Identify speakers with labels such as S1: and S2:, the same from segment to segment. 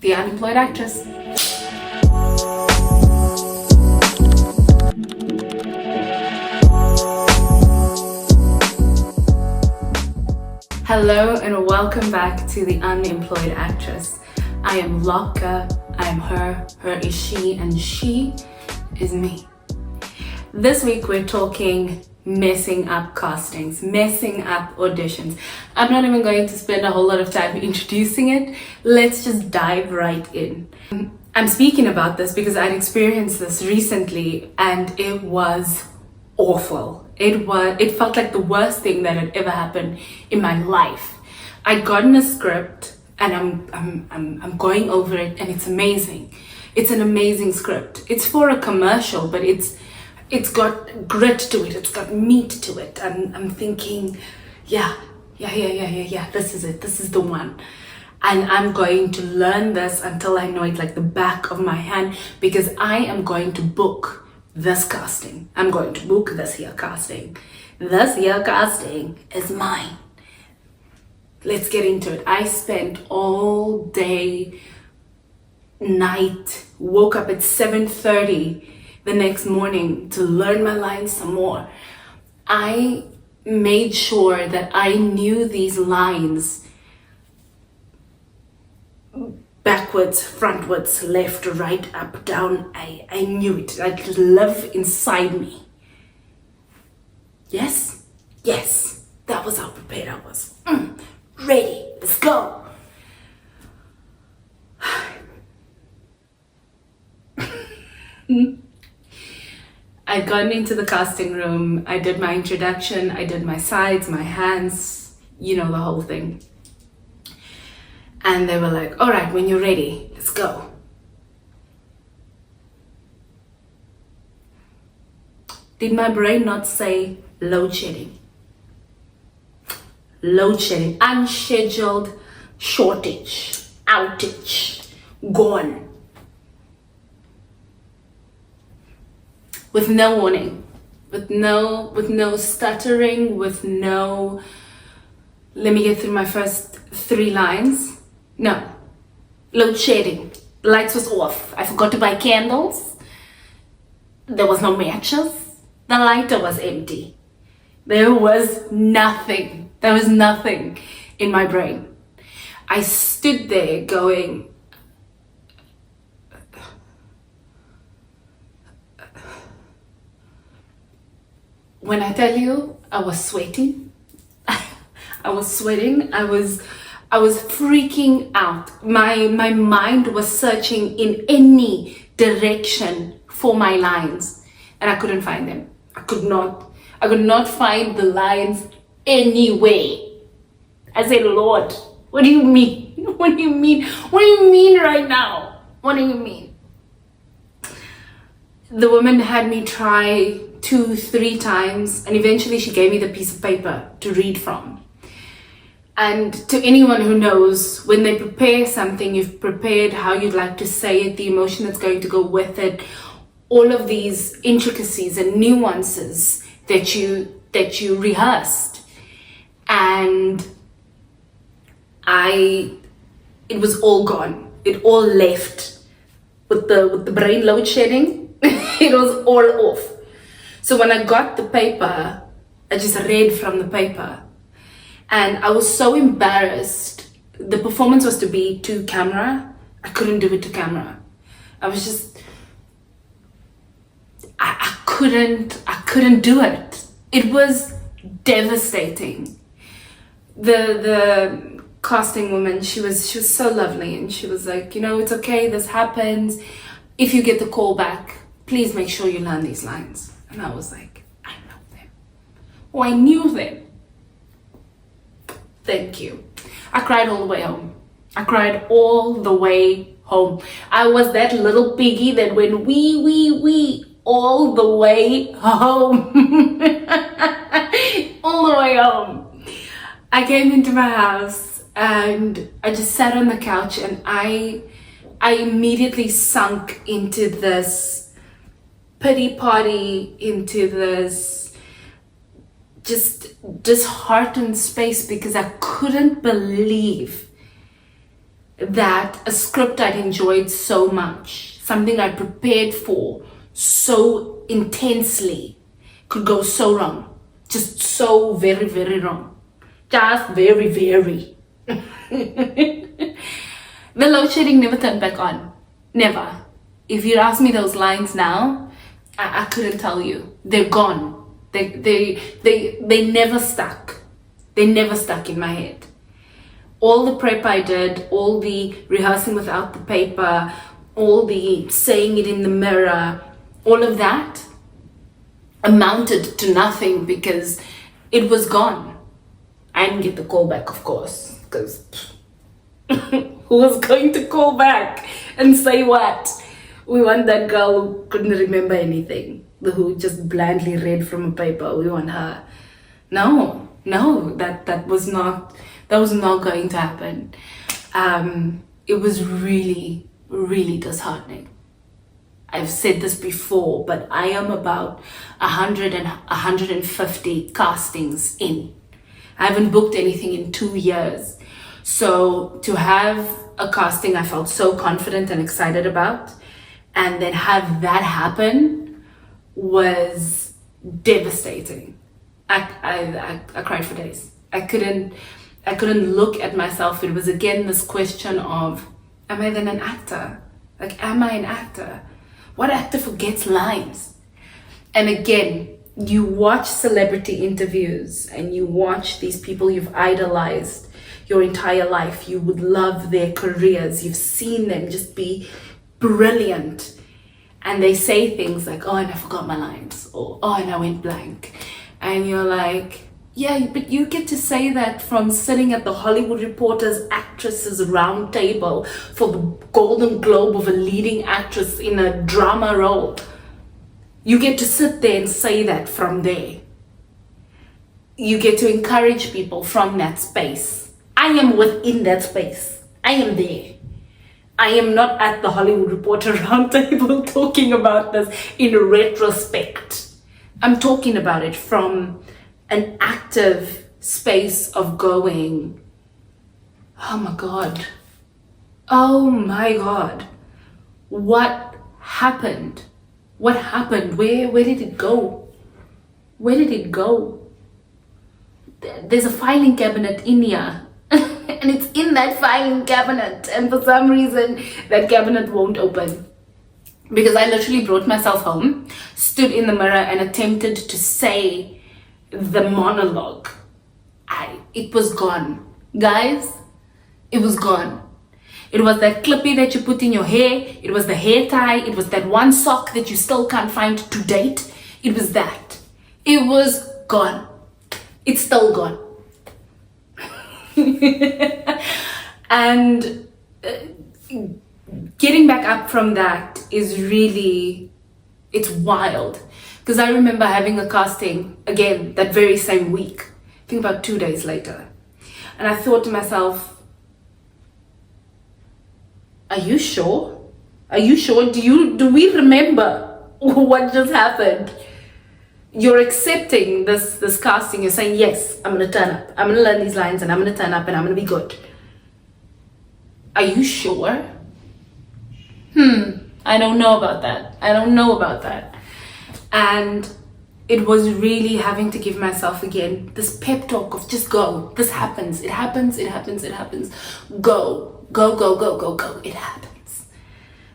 S1: the unemployed actress. Hello and welcome back to the Unemployed Actress. I am Lobcke, I am her is she, and she is me. This week we're talking messing up castings, messing up auditions. I'm not even going to spend a whole lot of time introducing it. Let's just dive right in. I'm speaking about this because I'd experienced this recently and it was awful. It felt like the worst thing that had ever happened in my life. I'd gotten a script and I'm going over it and it's amazing. It's an amazing script. It's for a commercial, but it's got grit to it, it's got meat to it. I'm thinking, yeah, this is it, this is the one. And I'm going to learn this until I know it like the back of my hand, because I am going to book this casting. I'm going to book this here casting. This here casting is mine. Let's get into it. I spent all day, night, woke up at 7:30 the next morning to learn my lines some more. I made sure that I knew these lines backwards, frontwards, left, right, up, down. I knew it. It just lived inside me. Yes, that was how prepared I was. Ready, let's go. I'd gone into the casting room, I did my introduction, I did my sides, my hands, you know, the whole thing. And they were like, all right, when you're ready, let's go. Did my brain not say load shedding? Load shedding, unscheduled shortage, outage, gone. With no warning, with no stuttering, with no, let me get through my first 3 lines. No, load shedding. The lights was off. I forgot to buy candles. There was no matches. The lighter was empty. There was nothing. There was nothing in my brain. I stood there going, when I tell you, I was sweating. I was sweating. I was freaking out. My mind was searching in any direction for my lines, and I couldn't find them. I could not find the lines anywhere. I said, Lord, what do you mean? What do you mean? What do you mean right now? What do you mean? The woman had me try 2-3 times, and eventually she gave me the piece of paper to read from. And to anyone who knows, when they prepare something, you've prepared how you'd like to say it, the emotion that's going to go with it, all of these intricacies and nuances that you rehearsed. And it was all gone. It all left with the brain load shedding. It was all off. So when I got the paper, I just read from the paper. And I was so embarrassed. The performance was to be to camera. I couldn't do it to camera. I was just, I couldn't do it. It was devastating. The casting woman, she was so lovely, and she was like, you know, it's okay, this happens. If you get the call back, please make sure you learn these lines. And I was like, I know them. Oh, I knew them. Thank you. I cried all the way home. I cried all the way home. I was that little piggy that went wee all the way home. All the way home. I came into my house and I just sat on the couch, and I immediately sunk into this pity party, into this just disheartened space, because I couldn't believe that a script I'd enjoyed so much, something I prepared for so intensely, could go so wrong. Just so very, very wrong. Just very, very. The load shedding never turned back on. Never. If you ask me those lines now, I couldn't tell you. They're gone. They never stuck. They never stuck in my head. All the prep I did, all the rehearsing without the paper, all the saying it in the mirror, all of that amounted to nothing because it was gone. I didn't get the call back, of course, because who was going to call back and say what? We want that girl who couldn't remember anything, who just blandly read from a paper. We want her. No, that was not going to happen. It was really, really disheartening. I've said this before, but I am about 100 and 150 castings in. I haven't booked anything in 2 years. So to have a casting I felt so confident and excited about, and then have that happen was devastating. I cried for days. I couldn't look at myself. It was again this question of, am I then an actor? Like, am I an actor? What actor forgets lines? And again, you watch celebrity interviews and you watch these people you've idolized your entire life. You would love their careers. You've seen them just be brilliant. And they say things like, oh, and I forgot my lines, or oh, and I went blank. And you're like, yeah, but you get to say that from sitting at the Hollywood Reporter's Actresses Round Table for the Golden Globe of a leading actress in a drama role. You get to sit there and say that from there. You get to encourage people from that space. I am within that space. I am there. I am not at the Hollywood Reporter Round Table talking about this in retrospect. I'm talking about it from an active space of going, oh my God, what happened? What happened? Where did it go? Where did it go? There's a filing cabinet in here. And it's in that filing cabinet, and for some reason that cabinet won't open, because I literally brought myself home, stood in the mirror and attempted to say the monologue. It was gone, guys. It was gone. It was that clippy that you put in your hair. It was the hair tie. It was that one sock that you still can't find to date. It was that. It was gone. It's still gone. And getting back up from that is really, it's wild. Because I remember having a casting again that very same week, I think about 2 days later. And I thought to myself, are you sure? Are you sure? Do we remember what just happened? You're accepting this casting. You're saying, yes, I'm going to turn up. I'm going to learn these lines and I'm going to turn up and I'm going to be good. Are you sure? I don't know about that. And it was really having to give myself again this pep talk of just go. This happens. It happens. Go. It happens.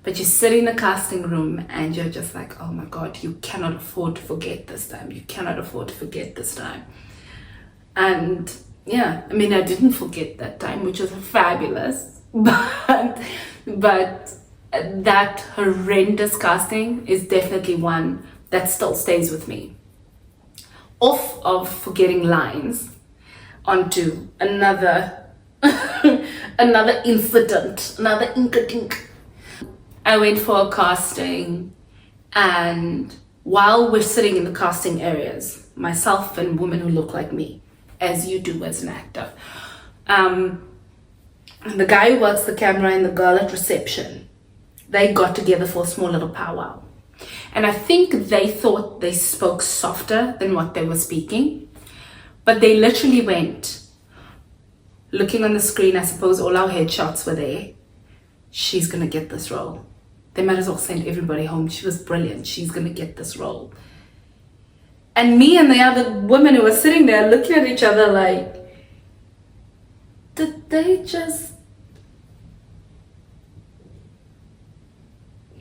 S1: But you sit in the casting room and you're just like, oh my God, you cannot afford to forget this time. And yeah, I mean, I didn't forget that time, which was fabulous. But that horrendous casting is definitely one that still stays with me. Off of forgetting lines, onto another incident, another inkadink. I went for a casting, and while we're sitting in the casting areas, myself and women who look like me, as you do as an actor, the guy who works the camera and the girl at reception, they got together for a small little powwow. And I think they thought they spoke softer than what they were speaking, but they literally went, looking on the screen, I suppose all our headshots were there. She's gonna get this role. They might as well send everybody home. She was brilliant. She's gonna get this role. And me and the other women who were sitting there looking at each other like, did they just...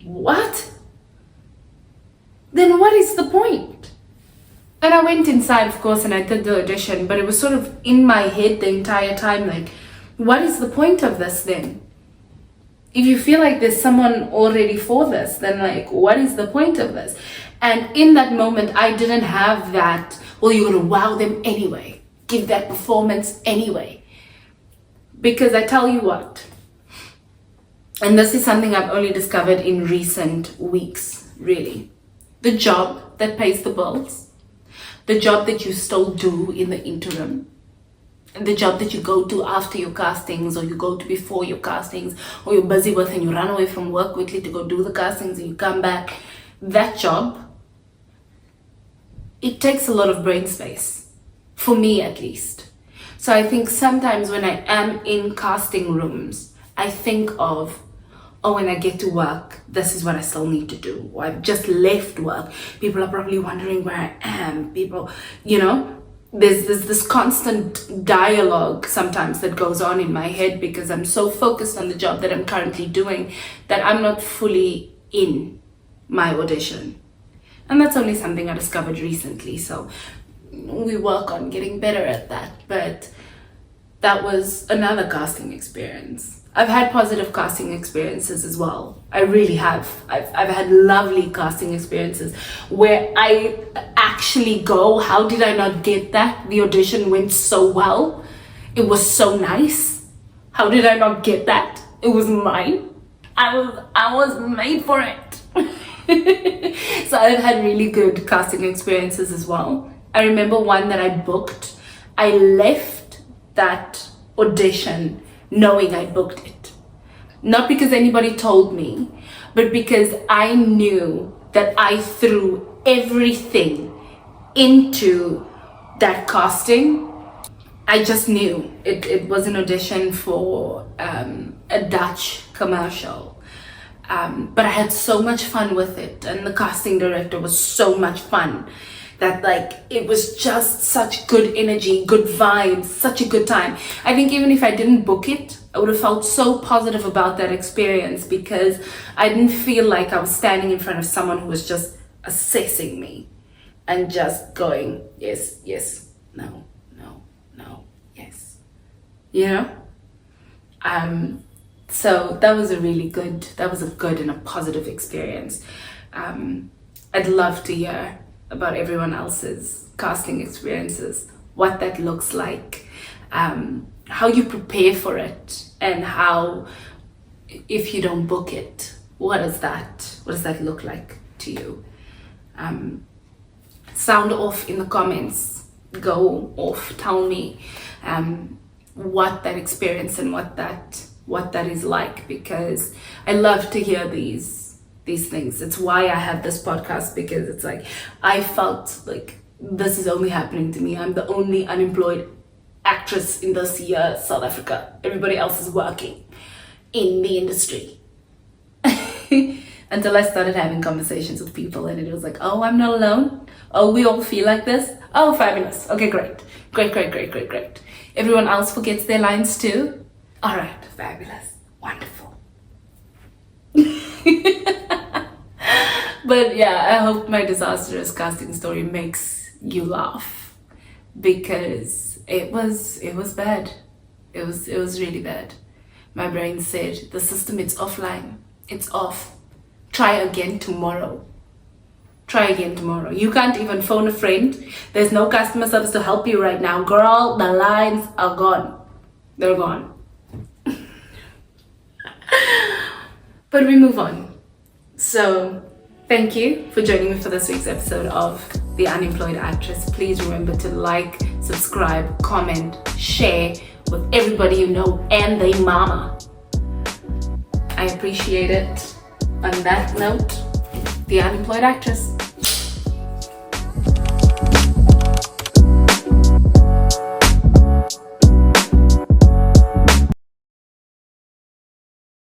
S1: What? Then what is the point? And I went inside, of course, and I did the audition, but it was sort of in my head the entire time, like, what is the point of this then? If you feel like there's someone already for this, then like, what is the point of this? And in that moment, I didn't have that, well, you're gonna wow them anyway, give that performance anyway. Because I tell you what, and this is something I've only discovered in recent weeks, really. The job that pays the bills, the job that you still do in the interim, the job that you go to after your castings, or you go to before your castings, or you're busy with and you run away from work quickly to go do the castings and you come back, that job, it takes a lot of brain space, for me at least. So I think sometimes when I am in casting rooms, I think of, oh, when I get to work, this is what I still need to do. Or I've just left work. People are probably wondering where I am. People, you know, there's this constant dialogue sometimes that goes on in my head because I'm so focused on the job that I'm currently doing that I'm not fully in my audition. And that's only something I discovered recently. So we work on getting better at that. But that was another casting experience. I've had positive casting experiences as well. I really have. I've had lovely casting experiences where I actually go, how did I not get that? The audition went so well. It was so nice. How did I not get that? It was mine. I was made for it. So I've had really good casting experiences as well. I remember one that I booked. I left that audition knowing I booked it. Not because anybody told me, but because I knew that I threw everything into that casting. I just knew. It was an audition for a Dutch commercial. But I had so much fun with it, and the casting director was so much fun that like it was just such good energy, good vibes, such a good time. I think even if I didn't book it, I would have felt so positive about that experience because I didn't feel like I was standing in front of someone who was just assessing me and just going, yes, yes, no, no, no, yes. You know? So that was a good and a positive experience. I'd love to hear about everyone else's casting experiences, what that looks like, how you prepare for it, and how, if you don't book it, what does that look like to you? Sound off in the comments, go off, tell me what that experience and what that is like, because I love to hear these things. It's why I have this podcast, because it's like I felt like this is only happening to me. I'm the only unemployed actress in this year, South Africa. Everybody else is working in the industry. Until I started having conversations with people and it was like, oh, I'm not alone. Oh, we all feel like this. Oh, fabulous. Okay, great. Great. Everyone else forgets their lines too. All right, fabulous. Wonderful. But yeah, I hope my disastrous casting story makes you laugh, because it was bad. It was really bad. My brain said, the system, it's offline. It's off. Try again tomorrow. You can't even phone a friend. There's no customer service to help you right now. Girl, the lines are gone. They're gone. But we move on. So thank you for joining me for this week's episode of The Unemployed Actress. Please remember to like, subscribe, comment, share with everybody you know and their mama. I appreciate it. On that note, The Unemployed Actress.